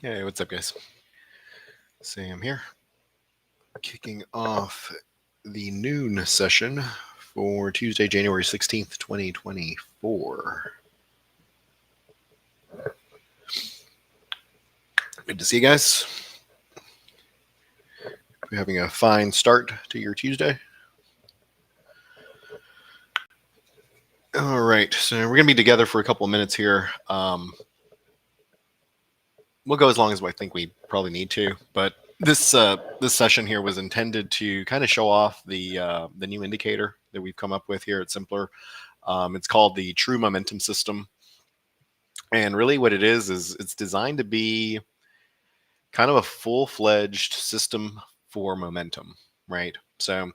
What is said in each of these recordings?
Hey, what's up, guys? Sam here, kicking off the noon session for Tuesday, January 16th, 2024. Good to see you guys. We're having a fine start to your Tuesday. All right, so we're going to be together for a couple of minutes here. We'll go as long as I think we probably need to, but this session here was intended to kind of show off the new indicator that we've come up with here at Simpler. It's called the True Momentum System. And really, what it is it's designed to be kind of a full-fledged system for momentum, right? So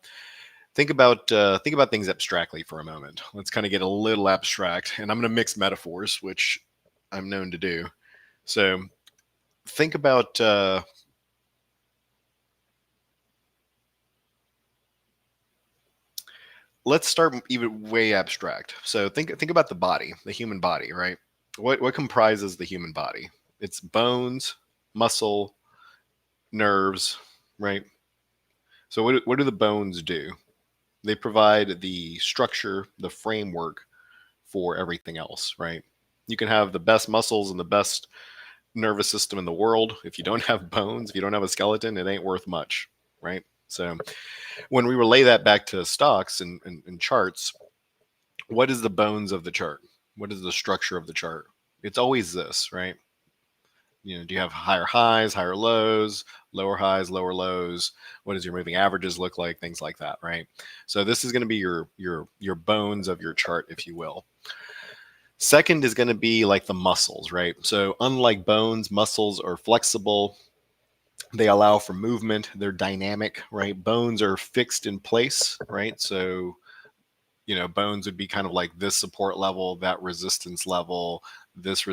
think about things abstractly for a moment. Let's kind of get a little abstract, and I'm going to mix metaphors, which I'm known to do. So think about let's start even way abstract. So think about the body, the human body, right? What comprises the human body? It's bones, muscle, nerves, right? So what do the bones do? They provide the structure, the framework for everything else, right? You can have the best muscles and the best nervous system in the world. If you don't have bones, if you don't have a skeleton, it ain't worth much, right? So when we relay that back to stocks and charts, what is the bones of the chart? What is the structure of the chart? It's always this, right? Do you have higher highs, higher lows, lower highs, lower lows? What does your moving averages look like? Things like that, right? So this is going to be your bones of your chart, if you will. Second is going to be like the muscles, right? So unlike bones, muscles are flexible. They allow for movement. They're dynamic, right? Bones are fixed in place, right? So bones would be kind of like this support level, that resistance level, this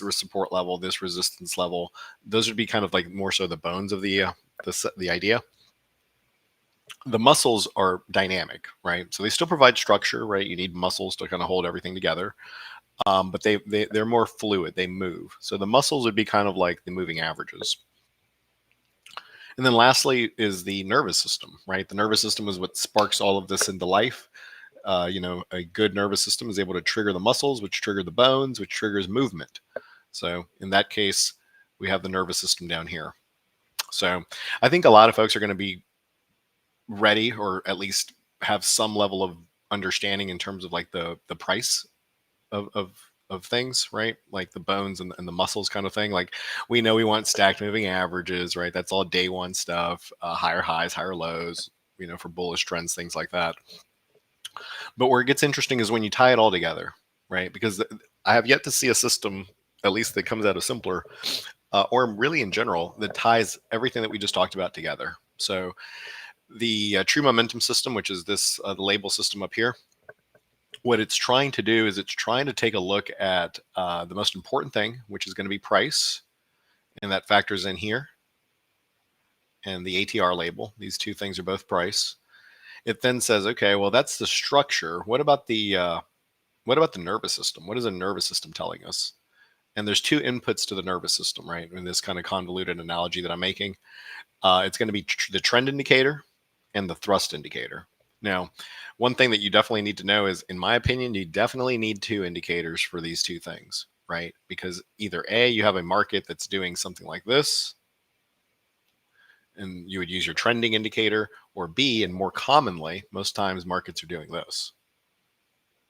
support level, this resistance level. Those would be kind of like more so the bones of the idea. The muscles are dynamic, right? So they still provide structure, right? You need muscles to kind of hold everything together, but they're more fluid. They move. So the muscles would be kind of like the moving averages. And then lastly is the nervous system, right? The nervous system is what sparks all of this into life. A good nervous system is able to trigger the muscles, which trigger the bones, which triggers movement. So in that case, we have the nervous system down here. So I think a lot of folks are going to be ready, or at least have some level of understanding in terms of like the price of things, right? Like the bones and the muscles kind of thing. Like we know we want stacked moving averages, right? That's all day one stuff, higher highs, higher lows, for bullish trends, things like that. But where it gets interesting is when you tie it all together, right? Because I have yet to see a system, at least that comes out of Simpler, or really in general, that ties everything that we just talked about together. So the True Momentum System, which is this label system up here, what it's trying to do is it's trying to take a look at the most important thing, which is going to be price, and that factors in here, and the ATR label. These two things are both price. It then says, okay, well, that's the structure. What about the nervous system? What is a nervous system telling us? And there's two inputs to the nervous system, right? In this kind of convoluted analogy that I'm making, it's going to be the trend indicator and the thrust indicator. Now, one thing that you definitely need to know is, in my opinion, you definitely need two indicators for these two things, right? Because either A, you have a market that's doing something like this, and you would use your trending indicator, or B, and more commonly, most times markets are doing this,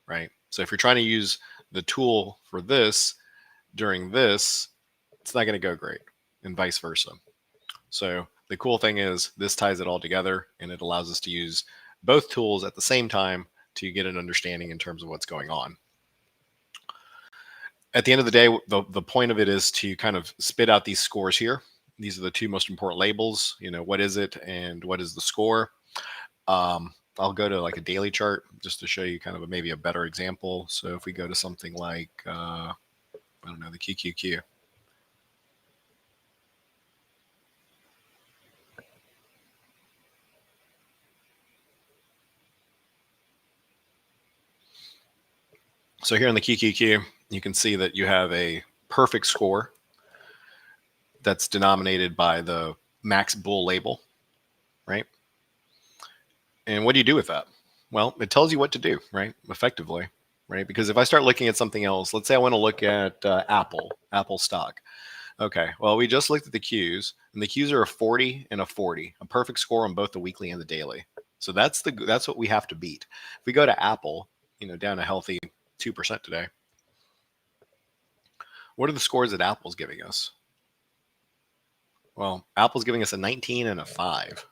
right? So if you're trying to use the tool for this during this, it's not going to go great, and vice versa. So the cool thing is this ties it all together, and it allows us to use both tools at the same time to get an understanding in terms of what's going on. At the end of the day, the point of it is to kind of spit out these scores here. These are the two most important labels. What is it and what is the score? I'll go to like a daily chart just to show you kind of maybe a better example. So if we go to something like, I don't know, the QQQ. So here in the QQQ, you can see that you have a perfect score. that's denominated by the max bull label, right? And what do you do with that? Well, it tells you what to do, right? Effectively, right? Because if I start looking at something else, let's say I want to look at Apple stock. Okay, well, we just looked at the Qs, and the Qs are a 40 and a 40, a perfect score on both the weekly and the daily. So that's what we have to beat. If we go to Apple, down a healthy 2% today, what are the scores that Apple's giving us? Well, Apple's giving us a 19 and a 5,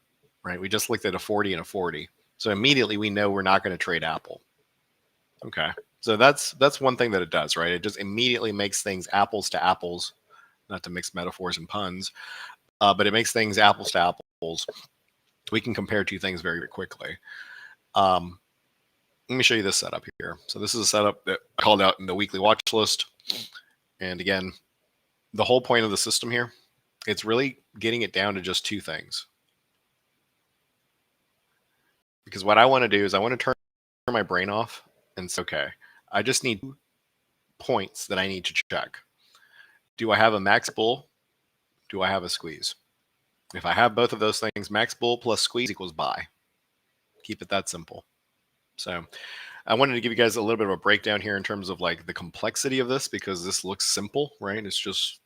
right? We just looked at a 40 and a 40. So immediately we know we're not going to trade Apple. Okay. So that's one thing that it does, right? It just immediately makes things apples to apples, not to mix metaphors and puns, but it makes things apples to apples. We can compare two things very, very quickly. Let me show you this setup here. So this is a setup that I called out in the weekly watch list. And again, the whole point of the system here, it's really getting it down to just two things. Because what I want to do is I want to turn my brain off and say, okay, I just need 2 points that I need to check. Do I have a max bull? Do I have a squeeze? If I have both of those things, max bull plus squeeze equals buy. Keep it that simple. So I wanted to give you guys a little bit of a breakdown here in terms of like the complexity of this, because this looks simple, right? It's just,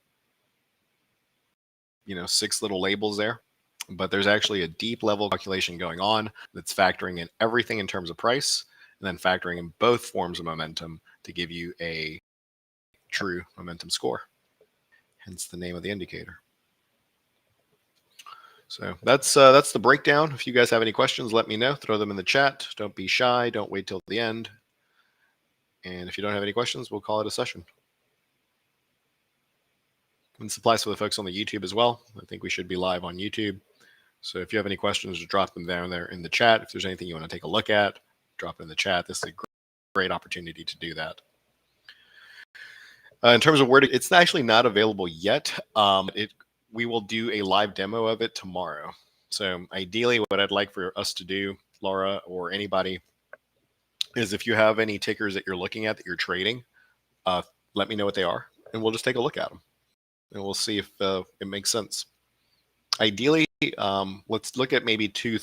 6 little labels there. But there's actually a deep level calculation going on that's factoring in everything in terms of price, and then factoring in both forms of momentum to give you a true momentum score. Hence the name of the indicator. So that's the breakdown. If you guys have any questions, let me know. Throw them in the chat. Don't be shy. Don't wait till the end. And if you don't have any questions, we'll call it a session. And this applies to the folks on the YouTube as well. I think we should be live on YouTube. So if you have any questions, just drop them down there in the chat. If there's anything you want to take a look at, drop it in the chat. This is a great opportunity to do that. In terms of it's actually not available yet. We will do a live demo of it tomorrow. So ideally, what I'd like for us to do, Laura or anybody, is if you have any tickers that you're looking at that you're trading, let me know what they are, and we'll just take a look at them, and we'll see if it makes sense. Ideally, let's look at maybe two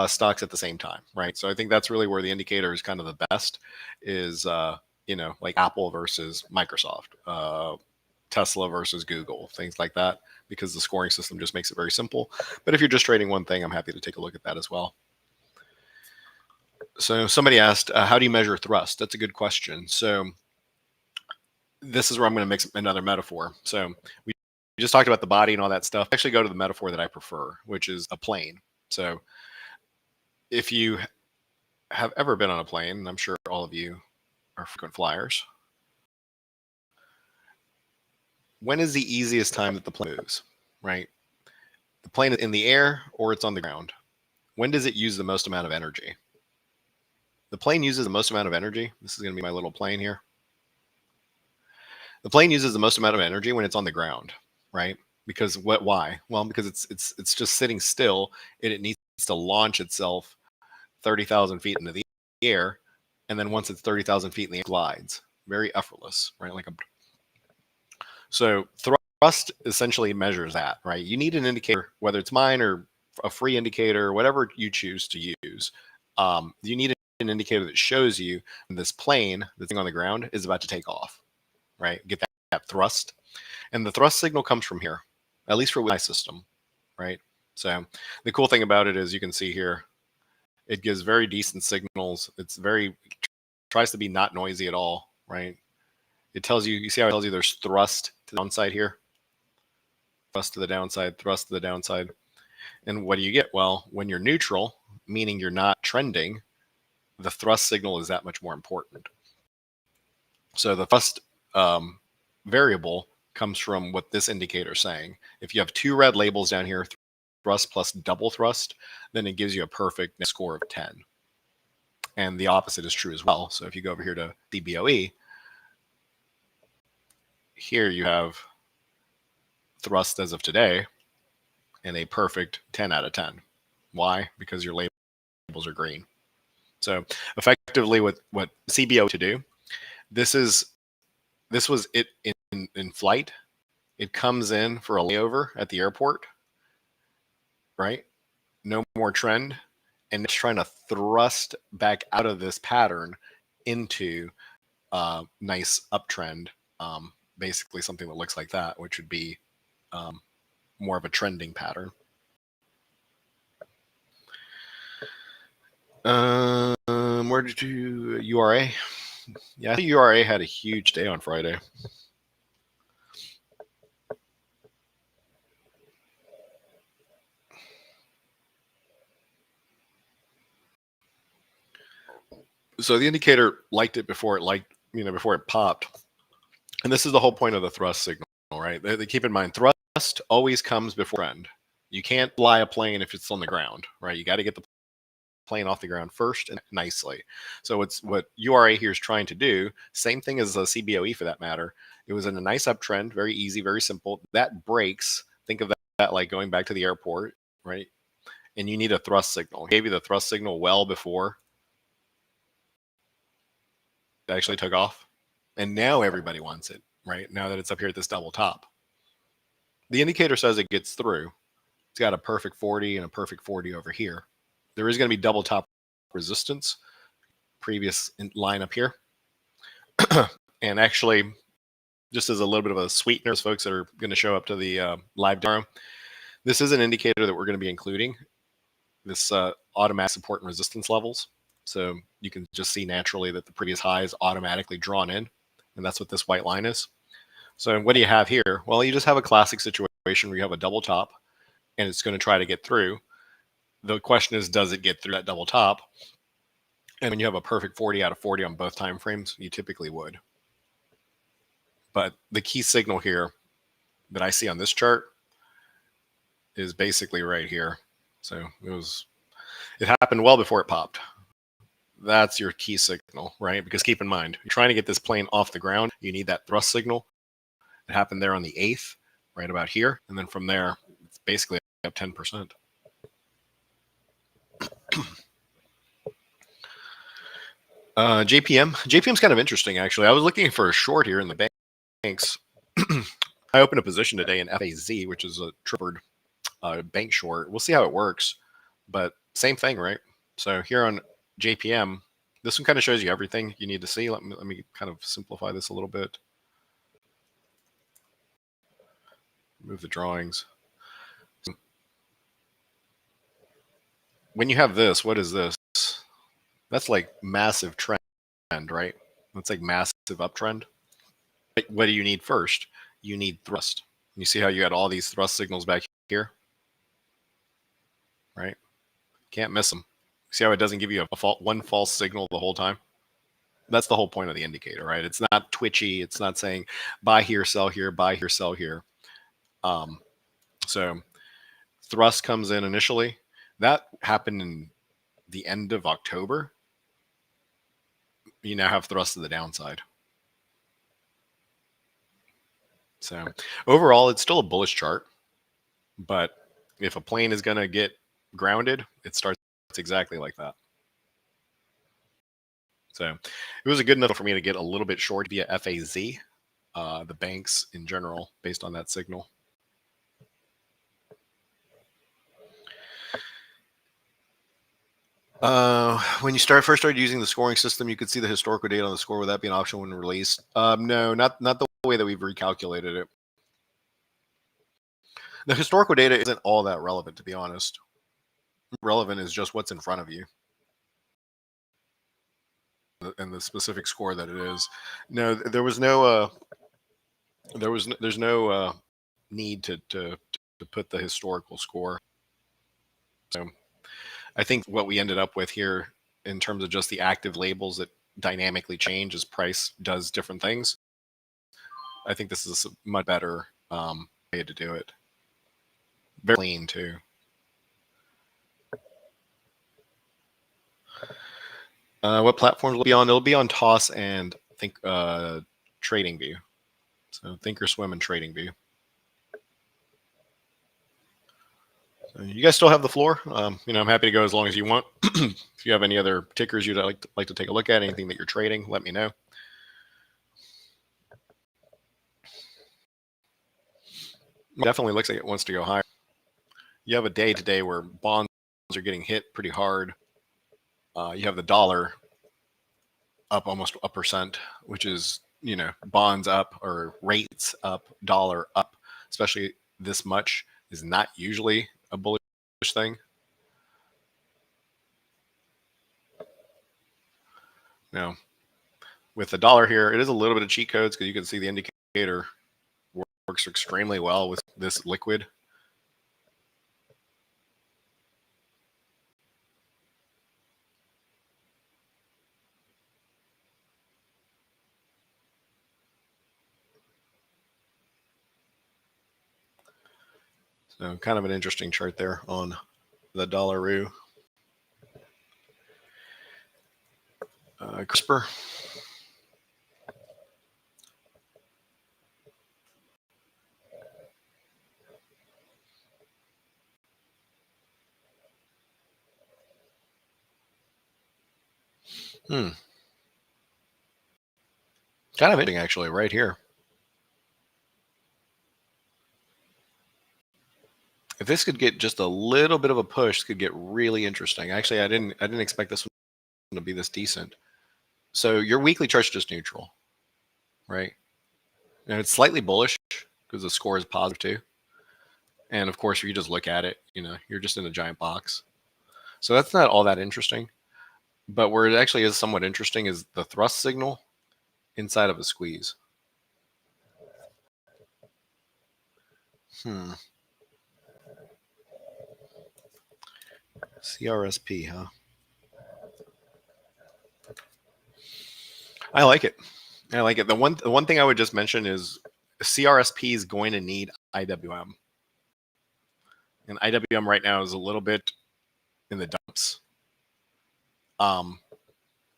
stocks at the same time, right? So I think that's really where the indicator is kind of the best, is like Apple versus Microsoft, Tesla versus Google, things like that, because the scoring system just makes it very simple. But if you're just trading one thing, I'm happy to take a look at that as well. So somebody asked, how do you measure thrust? That's a good question. So this is where I'm going to mix another metaphor. So we just talked about the body and all that stuff. Actually go to the metaphor that I prefer, which is a plane. So if you have ever been on a plane, and I'm sure all of you are frequent flyers, when is the easiest time that the plane moves, right? The plane is in the air or it's on the ground. When does it use the most amount of energy? The plane uses the most amount of energy. This is going to be my little plane here. The plane uses the most amount of energy when it's on the ground, right? Because why? Well, because it's just sitting still, and it needs to launch itself 30,000 feet into the air, and then once it's 30,000 feet in the air, it glides. Very effortless, right? So thrust essentially measures that, right? You need an indicator, whether it's mine or a free indicator, whatever you choose to use. You need an indicator that shows you this plane, the thing on the ground, is about to take off, right? Get that thrust. And the thrust signal comes from here, at least for my system, right? So the cool thing about it is you can see here, it gives very decent signals. Tries to be not noisy at all, right? It tells you see how it tells you there's thrust to the downside here? Thrust to the downside, thrust to the downside. And what do you get? Well, when you're neutral, meaning you're not trending, the thrust signal is that much more important. So the thrust variable comes from what this indicator is saying. If you have 2 red labels down here, thrust plus double thrust, then it gives you a perfect score of 10. And the opposite is true as well. So if you go over here to DBOE, here you have thrust as of today and a perfect 10 out of 10. Why? Because your labels are green. So effectively what CBO to do, this was it in flight, It comes in for a layover at the airport, right? No more trend. And it's trying to thrust back out of this pattern into a nice uptrend. Basically, something that looks like that, which would be more of a trending pattern. Where did you URA? Yeah, URA had a huge day on Friday. So the indicator liked it before before it popped. And this is the whole point of the thrust signal, right? They keep in mind thrust always comes before trend. You can't fly a plane if it's on the ground, right? You got to get the plane off the ground first and nicely. So it's what URA here is trying to do. Same thing as a CBOE for that matter. It was in a nice uptrend, very easy, very simple. That breaks. Think of that like going back to the airport, right? And you need a thrust signal. Gave you the thrust signal well before it actually took off. And now everybody wants it, right? Now that it's up here at this double top. The indicator says it gets through. It's got a perfect 40 and a perfect 40 over here. There is going to be double top resistance, previous line up here. And actually, just as a little bit of a sweetener, folks that are going to show up to the live demo, this is an indicator that we're going to be including, this automatic support and resistance levels. So you can just see naturally that the previous high is automatically drawn in, and that's what this white line is. So what do you have here? Well, you just have a classic situation where you have a double top, and it's going to try to get through. The question is, does it get through that double top? And when you have a perfect 40 out of 40 on both time frames, you typically would. But the key signal here that I see on this chart is basically right here. So it happened well before it popped. That's your key signal, right? Because keep in mind, you're trying to get this plane off the ground. You need that thrust signal. It happened there on the 8th, right about here. And then from there, it's basically up 10%. JPM's kind of interesting, actually. I was looking for a short here in the banks. I opened a position today in FAZ, which is a tripled bank short. We'll see how it works, but same thing, right? So here on JPM, this one kind of shows you everything you need to see. Let me kind of simplify this a little bit. Move the drawings. When you have this, what is this? That's like massive trend, right? That's like massive uptrend. What do you need first? You need thrust. You see how you got all these thrust signals back here, right? Can't miss them. See how it doesn't give you one false signal the whole time? That's the whole point of the indicator, right? It's not twitchy. It's not saying buy here, sell here, buy here, sell here. So thrust comes in initially. That happened in the end of October. You now have thrust to the downside. So overall, it's still a bullish chart. But if a plane is going to get grounded, it starts exactly like that. So it was a good enough for me to get a little bit short via FAZ, the banks in general, based on that signal. When you first started using the scoring system, you could see the historical data on the score. Would that be an option when released? No, not the way that we've recalculated it. The historical data isn't all that relevant, to be honest. Relevant is just what's in front of you and the specific score that it is. No, there's no need to put the historical score. So I think what we ended up with here in terms of just the active labels that dynamically change as price does different things, I think this is a much better way to do it. Very clean too. What platforms will it be on? It'll be on Toss and I think TradingView. So Thinkorswim and TradingView. So you guys still have the floor. I'm happy to go as long as you want. If you have any other tickers you'd like to take a look at, anything that you're trading, let me know. Definitely looks like it wants to go higher. You have a day today where bonds are getting hit pretty hard. You have the dollar up almost a percent, which is, bonds up or rates up, dollar up, especially this much is not usually a bullish thing. Now, with the dollar here, it is a little bit of cheat codes because you can see the indicator works extremely well with this liquid. So kind of an interesting chart there on the dollar-ru. CRISPR. Kind of interesting, actually, right here. If this could get just a little bit of a push, this could get really interesting. Actually, I didn't expect this one to be this decent. So your weekly chart's just neutral, right? And it's slightly bullish because the score is positive too. And of course, if you just look at it, you're just in a giant box. So that's not all that interesting. But where it actually is somewhat interesting is the thrust signal inside of a squeeze. CRSP, huh? I like it. I like it. The one thing I would just mention is CRSP is going to need IWM. And IWM right now is a little bit in the dumps.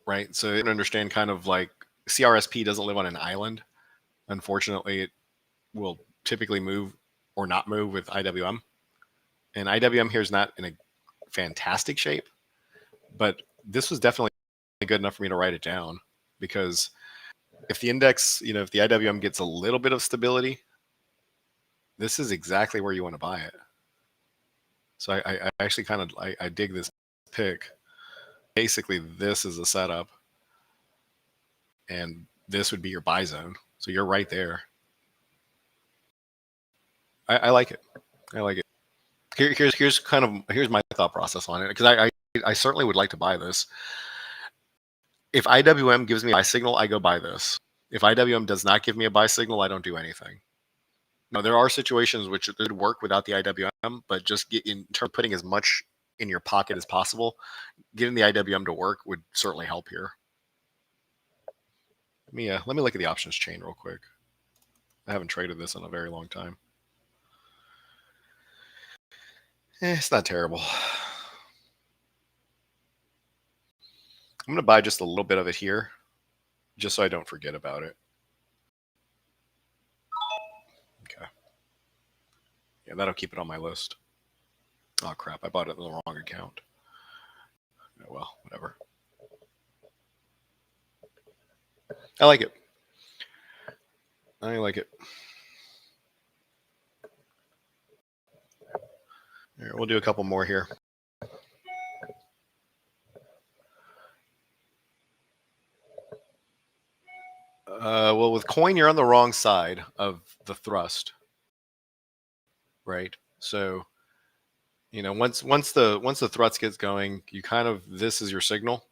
Right? So you can understand kind of like CRSP doesn't live on an island. Unfortunately, it will typically move or not move with IWM. And IWM here is not in a fantastic shape, but this was definitely good enough for me to write it down, because if the index, if the IWM gets a little bit of stability, this is exactly where you want to buy it. So I actually kind of, I dig this pick. Basically, this is a setup, and this would be your buy zone. So you're right there. I like it. I like it. Here's my thought process on it, because I certainly would like to buy this. If IWM gives me a buy signal, I go buy this. If IWM does not give me a buy signal, I don't do anything. Now, there are situations which would work without the IWM, but just in terms of putting as much in your pocket as possible, getting the IWM to work would certainly help here. Let me look at the options chain real quick. I haven't traded this in a very long time. It's not terrible. I'm going to buy just a little bit of it here, just so I don't forget about it. Okay. Yeah, that'll keep it on my list. Oh, crap. I bought it in the wrong account. Oh, well, whatever. I like it. I like it. Here, we'll do a couple more here. Well, with coin, you're on the wrong side of the thrust, right? So, once the thrust gets going, you kind of, this is your signal,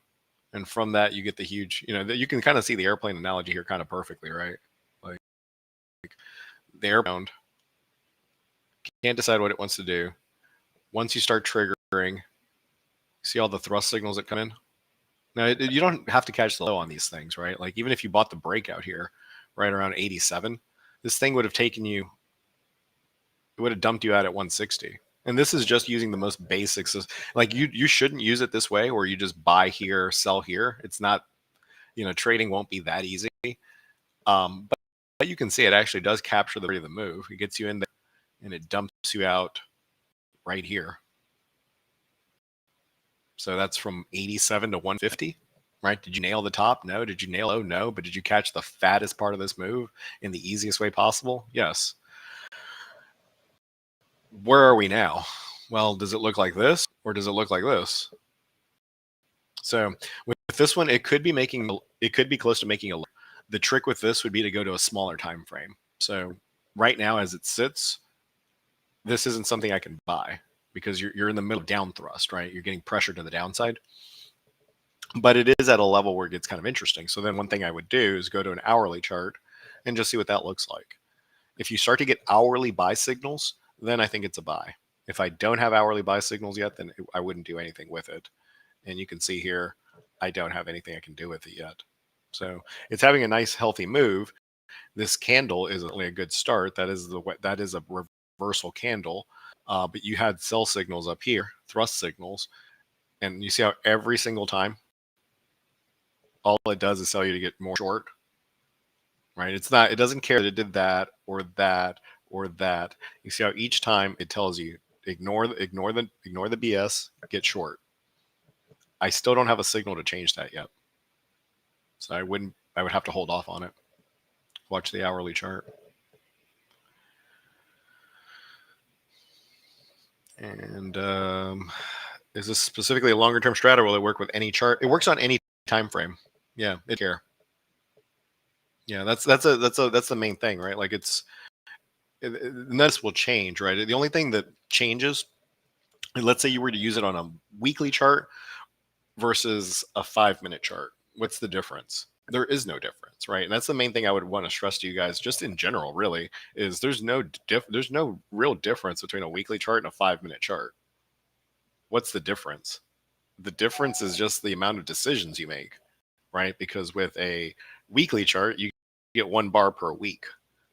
and from that you get the huge, you can kind of see the airplane analogy here kind of perfectly, right? Like the airbound can't decide what it wants to do. Once you start triggering, see all the thrust signals that come in. Now, you don't have to catch the low on these things, right? Like even if you bought the breakout here, right around 87, this thing would have taken you, it would have dumped you out at 160. And this is just using the most basics. Like you shouldn't use it this way where you just buy here, sell here. It's not, trading won't be that easy. But you can see it actually does capture the rate of the move. It gets you in there and it dumps you out right here. So that's from 87 to 150, right? Did you nail the top? No. Did you nail low? No. But did you catch the fattest part of this move in the easiest way possible? Yes. where are we now? Well, does it look like this or does it look like this? So with this one, it could be close to making a. The trick with this would be to go to a smaller time frame. So right now, as it sits, this isn't something I can buy because you're in the middle of down thrust, right? You're getting pressure to the downside. But it is at a level where it gets kind of interesting. So then one thing I would do is go to an hourly chart and just see what that looks like. If you start to get hourly buy signals, then I think it's a buy. If I don't have hourly buy signals yet, then I wouldn't do anything with it. And you can see here, I don't have anything I can do with it yet. So it's having a nice healthy move. This candle is only a good start. That is a reversal candle. But you had sell signals up here, thrust signals, and you see how every single time, all it does is tell you to get more short, right? It doesn't care that it did that or that or that. You see how each time it tells you ignore the BS, get short. I still don't have a signal to change that yet, so I would have to hold off on it. Watch the hourly chart. And is this specifically a longer term strat, or will it work with any chart? It works on any time frame. Yeah, it care. Yeah, that's the main thing, right? Like this will change, right? The only thing that changes, let's say you were to use it on a weekly chart versus a 5-minute chart. What's the difference? There is no difference, right? And that's the main thing I would want to stress to you guys, just in general, really, is there's no real difference between a weekly chart and a 5-minute chart. What's the difference? The difference is just the amount of decisions you make, right? Because with a weekly chart, you get 1 bar per week.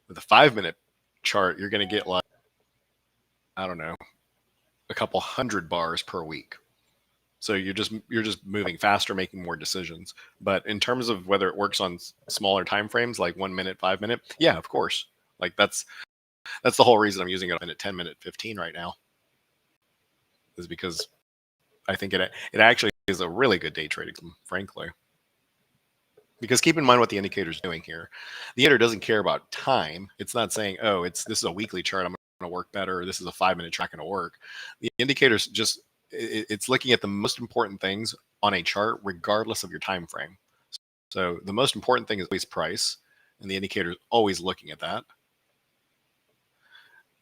With a 5-minute chart, you're going to get like, I don't know, a couple hundred bars per week. So you're just moving faster, making more decisions. But in terms of whether it works on smaller time frames, like 1 minute, 5 minute, yeah, of course. Like that's the whole reason I'm using it at 10 minute, 15 right now, is because I think it actually is a really good day trading, frankly. Because keep in mind what the indicator is doing here. The indicator doesn't care about time. It's not saying, oh, this is a weekly chart, I'm going to work better, or this is a 5-minute chart, going to work. The indicator's just, it's looking at the most important things on a chart, regardless of your time frame. So the most important thing is always price, and the indicator is always looking at that.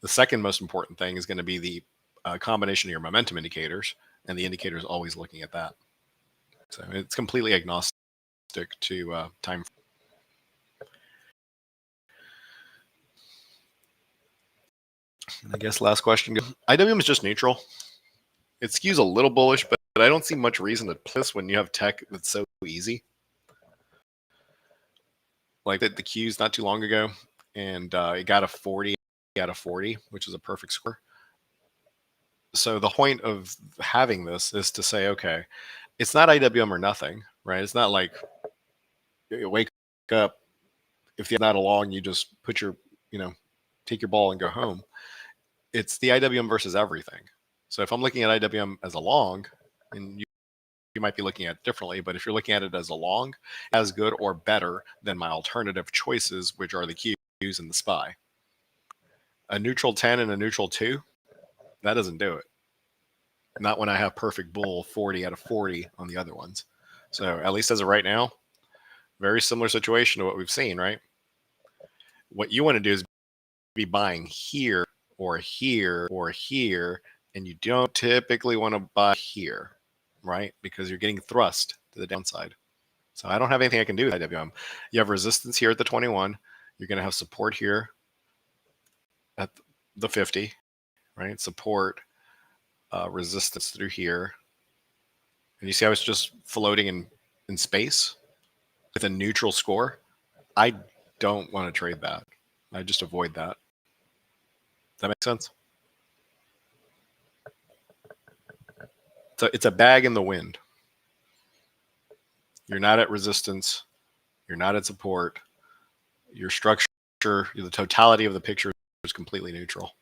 The second most important thing is going to be the combination of your momentum indicators, and the indicator is always looking at that. So it's completely agnostic to time. I guess last question. IWM is just neutral. It skews a little bullish, but I don't see much reason to piss when you have tech that's so easy. Like the Qs not too long ago, and it got a 40 out of 40, which is a perfect score. So the point of having this is to say, okay, it's not IWM or nothing, right? It's not like you wake up, if you're not along, you just put your, take your ball and go home. It's the IWM versus everything. So if I'm looking at IWM as a long, and you might be looking at it differently, but if you're looking at it as a long, as good or better than my alternative choices, which are the Qs and the SPY. A neutral 10 and a neutral 2, that doesn't do it. Not when I have perfect bull 40 out of 40 on the other ones. So at least as of right now, very similar situation to what we've seen, right? What you want to do is be buying here or here or here, and you don't typically want to buy here, right? Because you're getting thrust to the downside. So I don't have anything I can do with IWM. You have resistance here at the 21. You're going to have support here at the 50, right? Support, resistance through here. And you see how it's just floating in space with a neutral score? I don't want to trade that. I just avoid that. Does that make sense? So it's a bag in the wind. You're not at resistance. You're not at support. Your structure, the totality of the picture is completely neutral.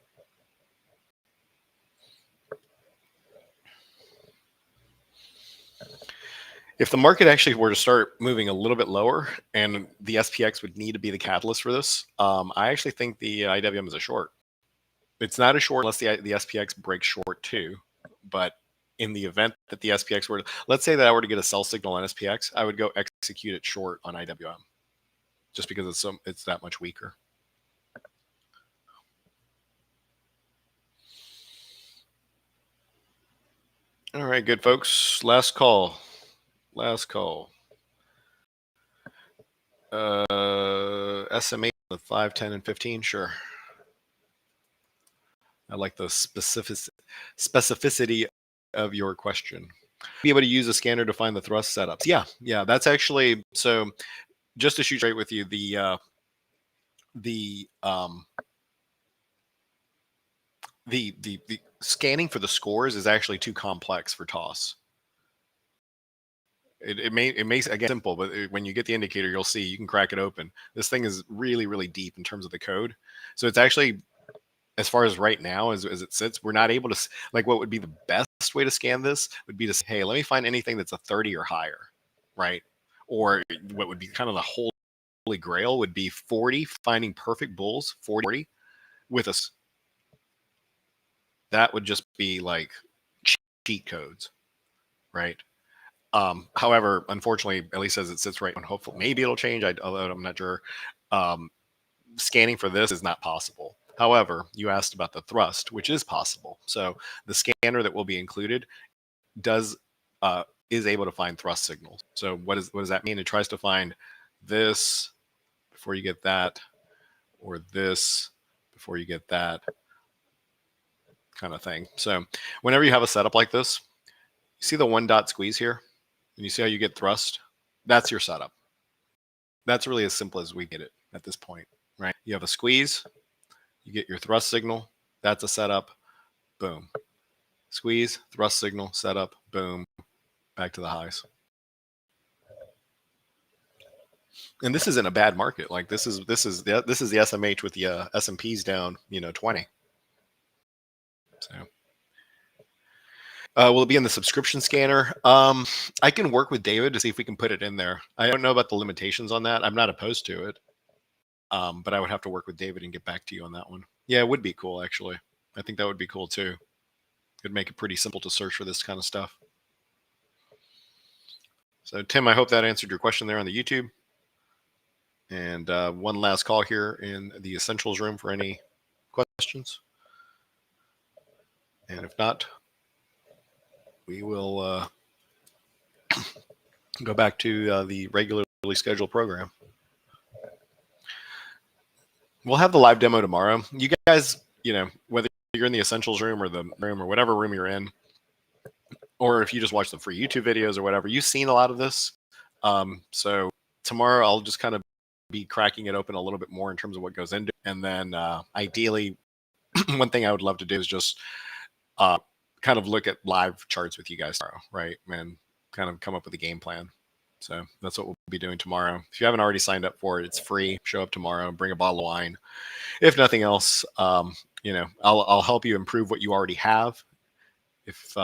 If the market actually were to start moving a little bit lower, and the SPX would need to be the catalyst for this, I actually think the IWM is a short. It's not a short unless the SPX breaks short too. But in the event that the SPX were, let's say that I were to get a sell signal on SPX, I would go execute it short on IWM, just because it's that much weaker. All right, good folks. Last call. SMA with 5, 10, and 15. Sure. I like the specificity of your question. Be able to use a scanner to find the thrust setups. Yeah, that's actually, so just to shoot straight with you, the scanning for the scores is actually too complex for TOS. It makes again simple, but when you get the indicator, you'll see you can crack it open. This thing is really deep in terms of the code. So it's actually, as far as right now, as it sits, we're not able to, like, what would be the best way to scan this would be to say, hey, let me find anything that's a 30 or higher, right? Or what would be kind of the holy grail would be 40, finding perfect bulls, 40 with us. That would just be like cheat codes, right? However, unfortunately, at least as it sits right now, hopefully maybe it'll change. Although I'm not sure. Scanning for this is not possible. However, you asked about the thrust, which is possible. So the scanner that will be included is able to find thrust signals. So what does that mean? It tries to find this before you get that, or this before you get that, kind of thing. So whenever you have a setup like this, you see the one dot squeeze here, and you see how you get thrust? That's your setup. That's really as simple as we get it at this point, right? You have a squeeze, you get your thrust signal, that's a setup, boom. Squeeze, thrust signal, setup, boom, back to the highs. And this isn't a bad market. Like this is the SMH with the S&Ps down, 20. So will it be in the subscription scanner? I can work with David to see if we can put it in there. I don't know about the limitations on that. I'm not opposed to it. But I would have to work with David and get back to you on that one. Yeah, it would be cool, actually. I think that would be cool too. It'd make it pretty simple to search for this kind of stuff. So Tim, I hope that answered your question there on the YouTube. And one last call here in the Essentials room for any questions. And if not, we will go back to the regularly scheduled program. We'll have the live demo tomorrow. You guys, whether you're in the Essentials room or the room or whatever room you're in, or if you just watch the free YouTube videos or whatever, you've seen a lot of this. So tomorrow I'll just kind of be cracking it open a little bit more in terms of what goes into it. And then ideally, one thing I would love to do is just kind of look at live charts with you guys tomorrow, right? And kind of come up with a game plan. So that's what we'll be doing tomorrow. If you haven't already signed up for it, it's free. Show up tomorrow, bring a bottle of wine. If nothing else, I'll help you improve what you already have. If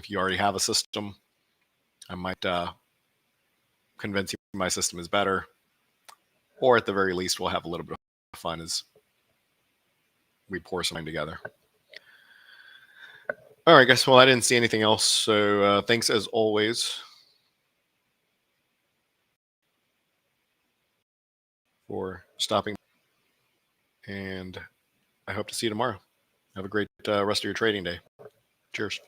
you already have a system, I might convince you my system is better. Or at the very least, we'll have a little bit of fun as we pour something together. All right, guys. Well, I didn't see anything else. So thanks as always for stopping. And I hope to see you tomorrow. Have a great rest of your trading day. Cheers.